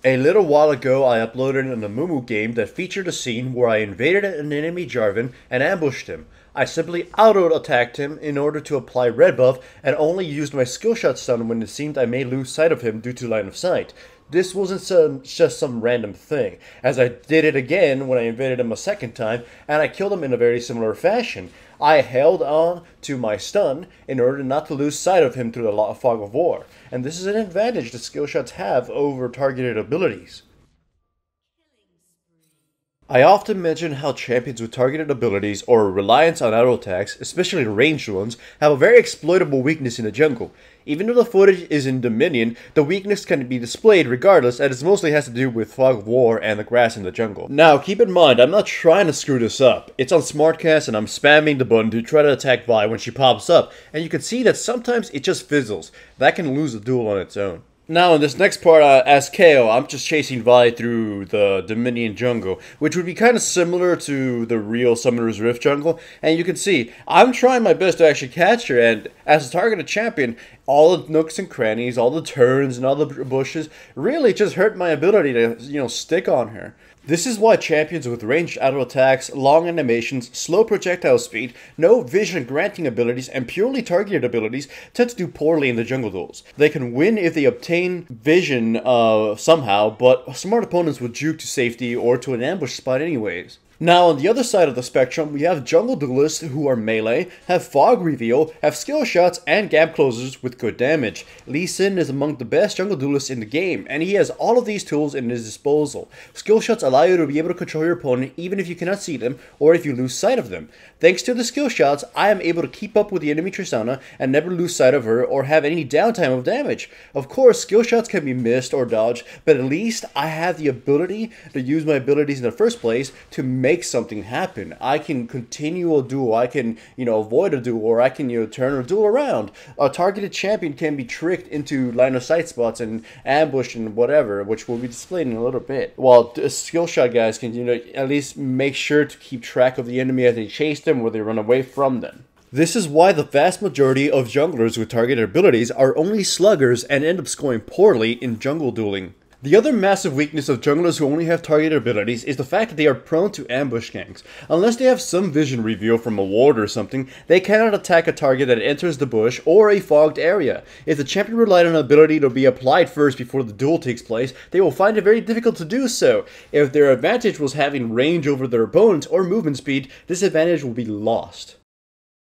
A little while ago, I uploaded an Amumu game that featured a scene where I invaded an enemy Jarvan and ambushed him. I simply auto-attacked him in order to apply red buff and only used my skillshot stun when it seemed I may lose sight of him due to line of sight. This wasn't just some random thing, as I did it again when I invaded him a second time, and I killed him in a very similar fashion. I held on to my stun in order not to lose sight of him through the fog of war, and this is an advantage that skill shots have over targeted abilities. I often mention how champions with targeted abilities or reliance on auto attacks, especially ranged ones, have a very exploitable weakness in the jungle. Even though the footage is in Dominion, the weakness can be displayed regardless, as it mostly has to do with fog of war and the grass in the jungle. Now, keep in mind, I'm not trying to screw this up. It's on Smartcast and I'm spamming the button to try to attack Vi when she pops up, and you can see that sometimes it just fizzles. That can lose the duel on its own. Now in this next part, as KO, I'm just chasing Vi through the Dominion jungle, which would be kind of similar to the real Summoner's Rift jungle, and you can see, I'm trying my best to actually catch her, and as a targeted champion, all the nooks and crannies, all the turns, and all the bushes really just hurt my ability to, stick on her. This is why champions with ranged auto attacks, long animations, slow projectile speed, no vision granting abilities, and purely targeted abilities tend to do poorly in the jungle duels. They can win if they obtain vision somehow, but smart opponents will juke to safety or to an ambush spot anyways. Now, on the other side of the spectrum, we have jungle duelists who are melee, have fog reveal, have skill shots, and gap closers with good damage. Lee Sin is among the best jungle duelists in the game, and he has all of these tools in his disposal. Skill shots allow you to be able to control your opponent even if you cannot see them, or if you lose sight of them. Thanks to the skill shots, I am able to keep up with the enemy Tristana and never lose sight of her or have any downtime of damage. Of course, skill shots can be missed or dodged, but at least I have the ability to use my abilities in the first place to make something happen. I can continue a duel, I can, avoid a duel, or I can, turn a duel around. A targeted champion can be tricked into line of sight spots and ambushed and whatever, which will be displayed in a little bit. While skill shot guys can, at least make sure to keep track of the enemy as they chase them or they run away from them. This is why the vast majority of junglers with targeted abilities are only sluggers and end up scoring poorly in jungle dueling. The other massive weakness of junglers who only have targeted abilities is the fact that they are prone to ambush ganks. Unless they have some vision reveal from a ward or something, they cannot attack a target that enters the bush or a fogged area. If the champion relied on an ability to be applied first before the duel takes place, they will find it very difficult to do so. If their advantage was having range over their opponents or movement speed, this advantage will be lost.